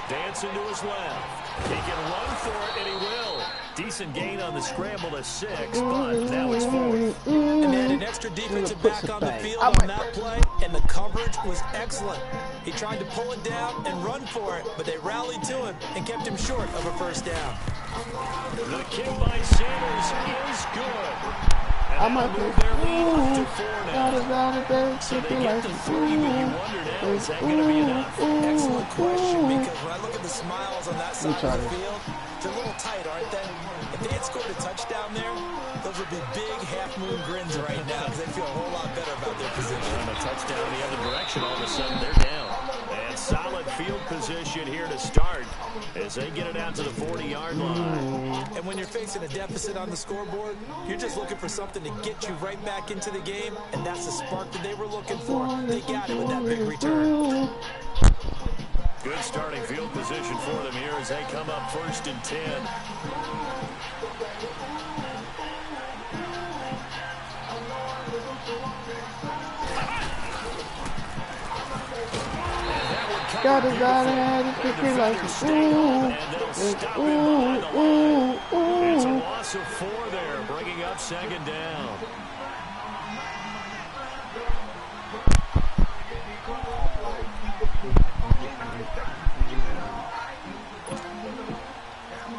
Dancing to his left. He can run for it, and he will. Decent gain on the scramble to 6, but now it's 4th. And they had an extra defensive back on the field on that play, and the coverage was excellent. He tried to pull it down and run for it, but they rallied to him and kept him short of a first down. The kick by Sanders is good. I might move their lead up to 4 now. So they get to 3, but you wonder now, is that going to be enough? Excellent question, because when I look at the smiles on that side of the field, they're a little tight, aren't they? If they had scored a touchdown there, those would be big half-moon grins right now because they feel a whole lot better about their position. And a touchdown the other direction, all of a sudden they're down. And solid field position here to start as they get it out to the 40-yard line. And when you're facing a deficit on the scoreboard, you're just looking for something to get you right back into the game, and that's the spark that they were looking for. They got it with that big return. Good starting field position for them here as they come up 1st and 10. Got it, like It's a loss of 4 there, bringing up 2nd down.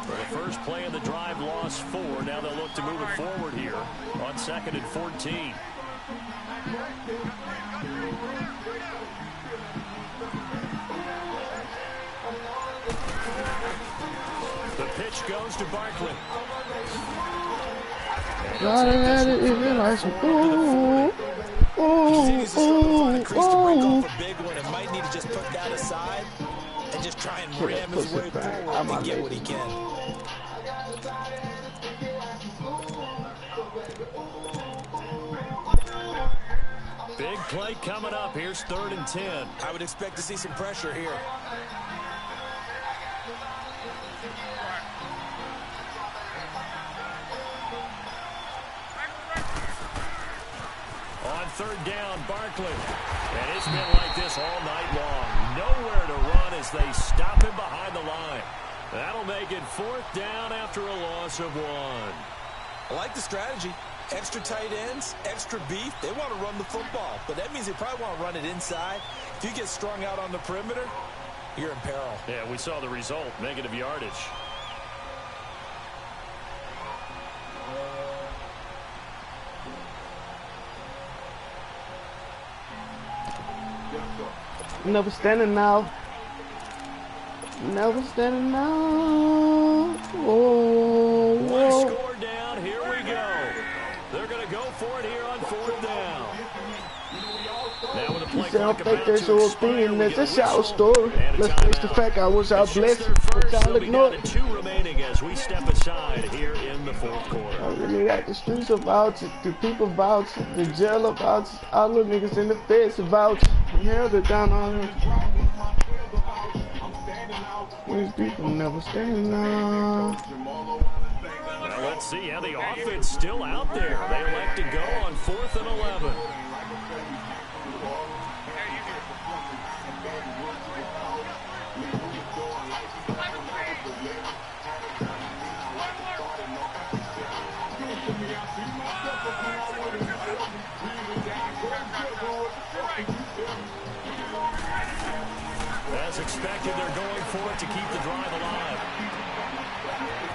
The first play of the drive lost 4. Now they'll look to move it forward here on 2nd and 14. The pitch goes to Barkley. Got it at it, it's like ooh, Continues to struggle to find a crease to break off a big one, and might need to just put that aside and just try and ram his way forward and get what he can. Big play coming up. Here's 3rd and 10. I would expect to see some pressure here. On 3rd down, Barkley. And it's been like this all night long. Nowhere to run as they stop him behind the line. That'll make it 4th down after a loss of 1. I like the strategy. Extra tight ends, extra beef. They want to run the football, but that means they probably want to run it inside. If you get strung out on the perimeter, you're in peril. Yeah, we saw the result, negative yardage. never standing now. Never standing now. Oh, One score down. Here we go. They're going to go for it here on 4th down. Now with a play clock about to expire, we get a whistle story. and a Let's face the timeout. fact I was out It's just blessed. their first. But They'll y'all be down ignore to 2 remaining as we step aside here in the 4th quarter. I really got the streets about it, the people about it, the jail about it, all the niggas in the feds about it. Yeah, they're down on it. These people never stand now. Well, let's see how the offense still out there. They elect to go on 4th and 11. As expected, they're going for it to keep the drive alive.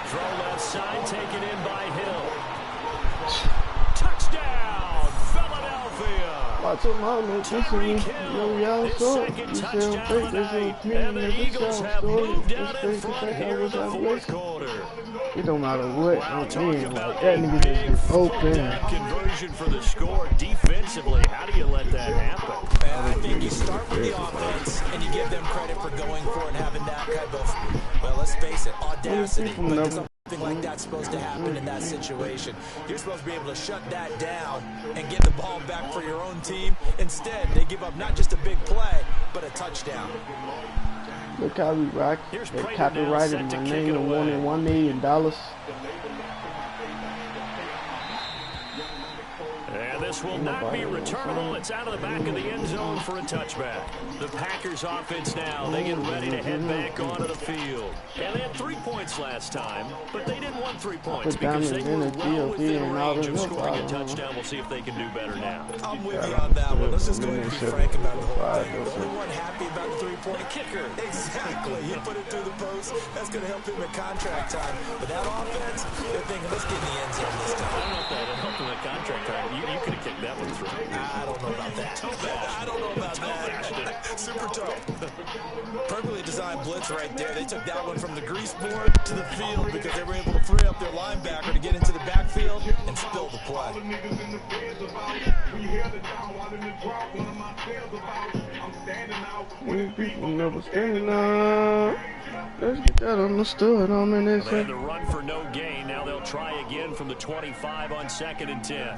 Throw left side, taken in by Hill. Touchdown, Philadelphia. Watch him out, man. Tyreek Hill, his second touchdown of the night, and the Eagles have moved out in front here in the fourth quarter. It don't matter what Wow, I'm talk in. about Like, that a nigga big just fourth open. down conversion for the score. Defensively, how do you let that happen? Man, I think you start with the offense, and you give them credit for going for it and having that kind of, well, let's face it, audacity. But something like that's supposed to happen in that situation. You're supposed to be able to shut that down and get the ball back for your own team. Instead, they give up not just a big play, but a touchdown. Look how we rock. They copyrighted my name and wanted $1 million. And this will not be returnable. It's out of the back of the end zone for a touchback. The Packers offense now, they get ready to head back onto the field. And they had 3 points last time, but they didn't want 3 points because they were well within range of scoring a touchdown. We'll see if they can do better now. I'm with you on that one. Let's just go ahead and be frank about the whole thing. The only one happy about the three-point kicker. Exactly. He put it through the post. That's going to help him at contract time. But that offense, they're thinking, let's get in the end zone this time. I don't know if that would help him at contract time. You could have kicked that one through. I don't know about that. I don't know about that. Super tough. Perfectly designed blitz right there. They took that one from the grease board to the field because they were able to free up their linebacker to get into the backfield and spill the play. People never standing up. Let's get that understood. I'm in this. They had to run for no gain. Now they'll try again from the 25 on 2nd and 10.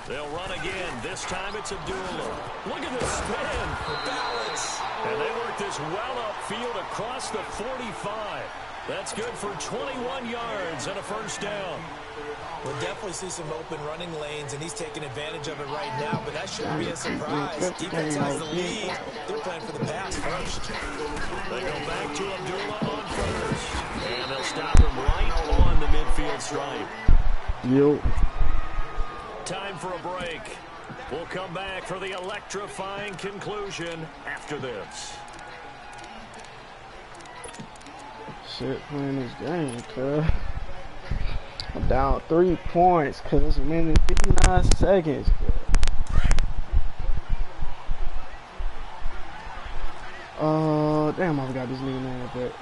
They'll run again. This time it's Abdullah. Look at the spin. Balance. And they work this well upfield across the 45. That's good for 21 yards and a first down. We'll definitely see some open running lanes, and he's taking advantage of it right now, but that shouldn't be a surprise. Defense has the lead. They're playing for the pass first. They go back to Abdullah on first. And they'll stop him right on the midfield stripe. Yo. Time for a break. We'll come back for the electrifying conclusion after this. Shit, playing this game, cuz. I'm down 3 points, cuz it's a minute and 59 seconds. Damn, I forgot this nigga name, but this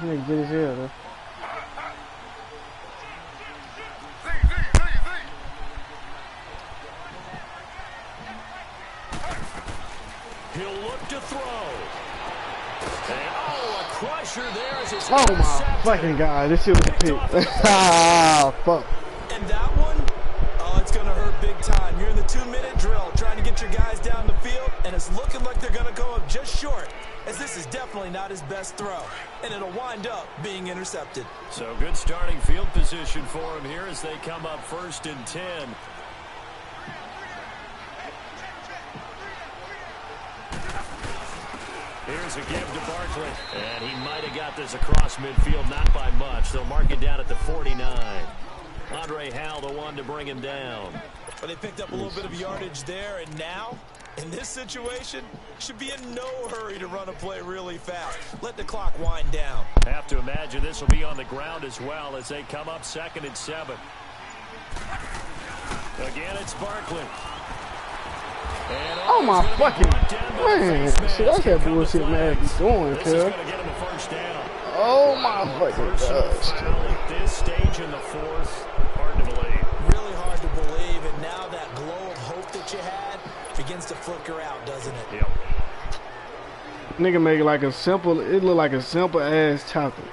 nigga good as hell, though. He'll look to throw. And a crusher there as his Oh my fucking god, this shit was a pick. Ah, fuck. And that one, oh, it's going to hurt big time. You're in the 2-minute drill trying to get your guys down the field, and it's looking like they're going to go up just short, as this is definitely not his best throw, and it'll wind up being intercepted. So good starting field position for him here as they come up 1st and 10. Here's a give to Barkley. And he might have got this across midfield, not by much. They'll mark it down at the 49. Andre Howell, the one to bring him down. But they picked up a little bit of yardage there, and now, in this situation, should be in no hurry to run a play really fast. Let the clock wind down. I have to imagine this will be on the ground as well as they come up 2nd and 7. Again, it's Barkley. Oh my fucking man! See, that's that bullshit man be doing, cuz. Oh my fucking gosh. At this stage in the 4th, hard to believe. Really hard to believe, and now that glow of hope that you had begins to flicker out, doesn't it? Yep. Nigga make it like a simple, it look like a simple ass tackle.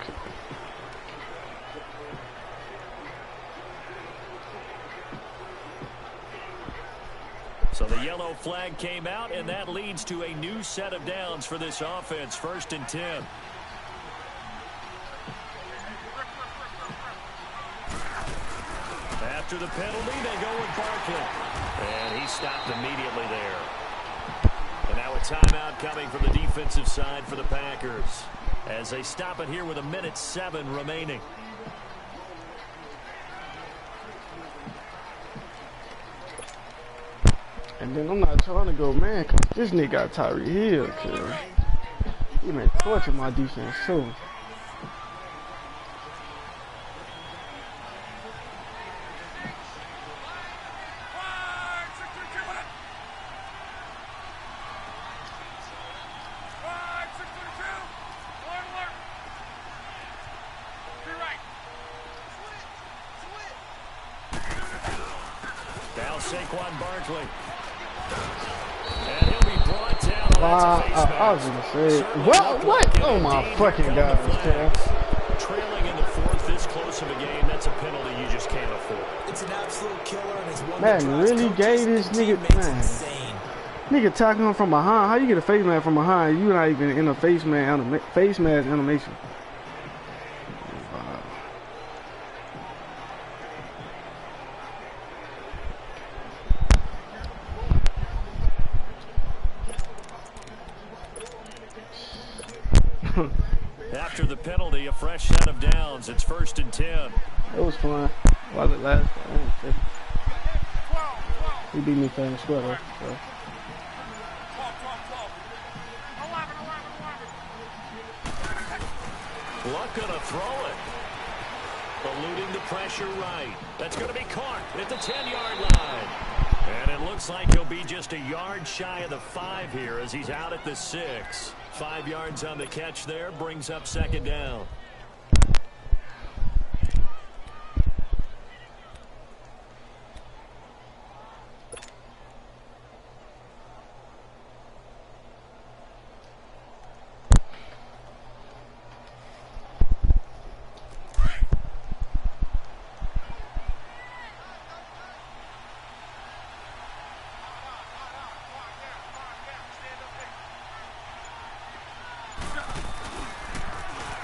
So the yellow flag came out, and that leads to a new set of downs for this offense. 1st and 10. After the penalty, they go with Barkley. And he stopped immediately there. And now a timeout coming from the defensive side for the Packers, as they stop it here with 1:07 remaining. And then I'm not trying to go, man, cause this nigga got Tyreek Hill, cuz. He been torching my defense, too. Saquon Barkley. And he'll be brought down. I was gonna say, what? Oh my fucking God, man. Trailing in the fourth, this close of a game, that's a penalty you just can't afford. It's an absolute killer, and it's one man, really gave this nigga, man. Nigga tackling him from behind. How you get a face mask from behind? You not even in a face mask animation. After the penalty, a fresh set of downs. It's 1st and 10. It was fun. While it lasted, he beat me playing square though. So. Luck gonna throw it. Eluding the pressure right. That's gonna be caught at the 10-yard line. And it looks like he'll be just a yard shy of the 5 here as he's out at the 6. 5 yards on the catch there, brings up 2nd down.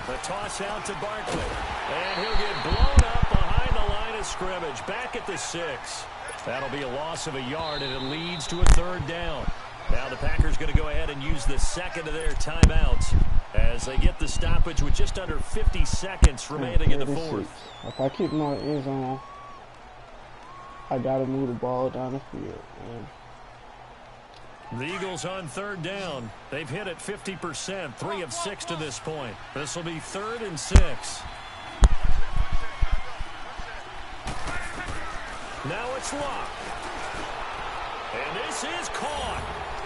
The toss out to Barkley. And he'll get blown up behind the line of scrimmage. Back at the 6. That'll be a loss of a yard, and it leads to a 3rd down. Now the Packers going to go ahead and use the 2nd of their timeouts as they get the stoppage with just under 50 seconds remaining in the 4th. If I keep my end zone, I got to move the ball down the field, man. The Eagles on 3rd down. They've hit it 50%, 3 of 6 to this point. This will be 3rd and 6. Now it's Luck. And this is caught.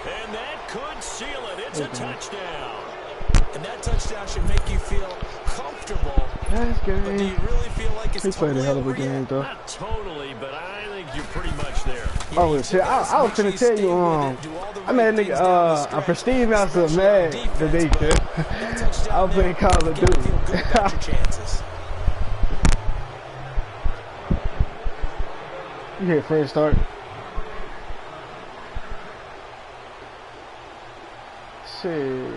And that could seal it. It's a touchdown. And that touchdown should make you feel comfortable. That's good. But do you really feel like it's totally played a hell of a game, though. Not totally, but I think you're pretty much there. Oh, shit. I was finna tell you, I made a nigga, a Prestige Master mad today, kid. I was playing Call of Duty. You hit first start. Shit.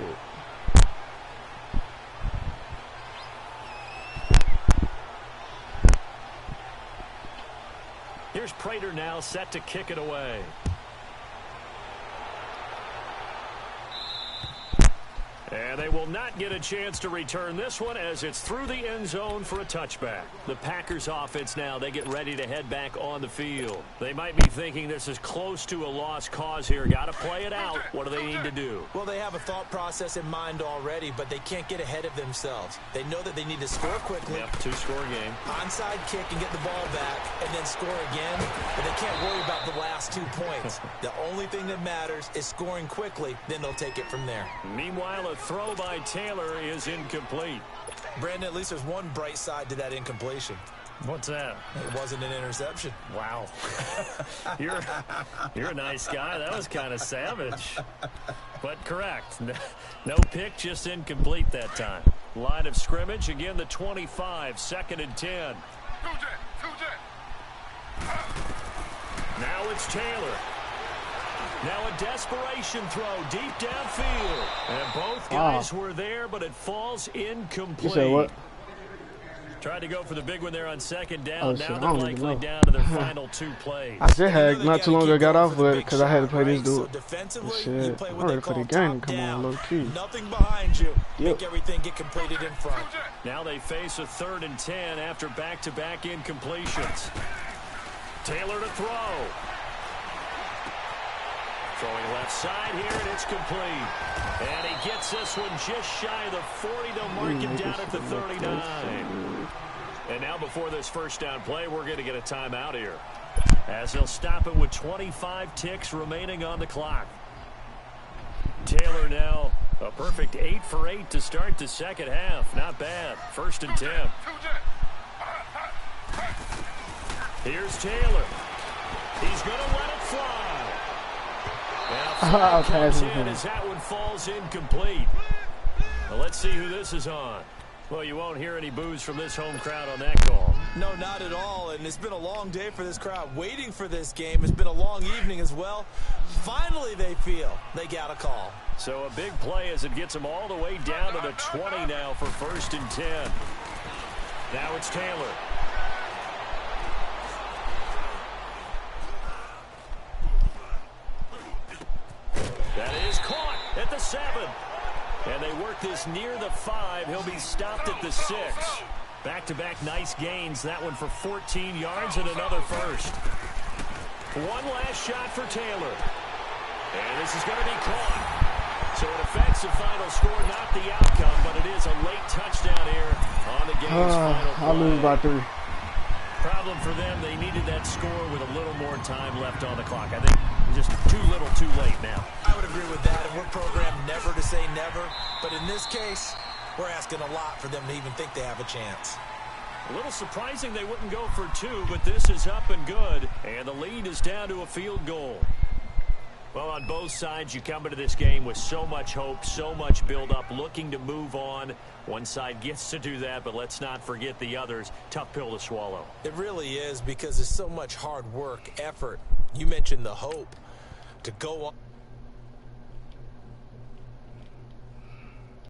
Here's Prater now set to kick it away. And they will not get a chance to return this one as it's through the end zone for a touchback. The Packers offense now, they get ready to head back on the field. They might be thinking this is close to a lost cause here. Got to play it out. What do they need to do? Well, they have a thought process in mind already, but they can't get ahead of themselves. They know that they need to score quickly. Yep, 2-score game. Onside kick and get the ball back and then score again. But they can't worry about the last 2 points. The only thing that matters is scoring quickly. Then they'll take it from there. Meanwhile, a throw by Taylor is incomplete. Brandon, at least there's one bright side to that incompletion. What's that? It wasn't an interception. Wow. You're a nice guy. That was kind of savage. But correct. No pick, just incomplete that time. Line of scrimmage, again the 25, 2nd and 10. Now it's Taylor. Now a desperation throw deep downfield. And both guys were there, but it falls incomplete. You said what? Tried to go for the big one there on 2nd down. Oh, now they're likely down to their final 2 plays. I just had not too long ago got off with it because I had to play this dude. Defensively, Shit, you play I'm what they ready for call the game. top Come down. on, low key. Nothing behind you. Yep. Make everything get completed in front. Now they face a 3rd and 10 after back-to-back incompletions. Taylor to throw. Throwing left side here, and it's complete. And he gets this one just shy of the 40. They'll mark him down at the 39. And now before this first down play, we're going to get a timeout here, as they'll stop it with 25 ticks remaining on the clock. Taylor now a perfect 8 for 8 to start the second half. Not bad. 1st and 10. Here's Taylor. He's going to let it fly. Now, comes in as that one falls incomplete. Well, let's see who this is on. Well, you won't hear any boos from this home crowd on that call. No, not at all, and it's been a long day for this crowd waiting for this game. It's been a long evening as well. Finally, they feel they got a call. So a big play as it gets them all the way down to the 20 now for 1st and 10. Now it's Taylor. That is caught at the 7. And they work this near the 5. He'll be stopped at the 6. Back-to-back nice gains. That one for 14 yards and another first. One last shot for Taylor. And this is going to be caught. So it affects the final score, not the outcome, but it is a late touchdown here on the game's final play. I'll lose by 3. Problem for them, they needed that score with a little more time left on the clock. I think just too little, too late now. I would agree with that, and we're programmed never to say never. But in this case, we're asking a lot for them to even think they have a chance. A little surprising they wouldn't go for 2, but this is up and good. And the lead is down to a field goal. Well, on both sides, you come into this game with so much hope, so much build-up, looking to move on. One side gets to do that, but let's not forget the others. Tough pill to swallow. It really is, because there's so much hard work, effort. You mentioned the hope to go on.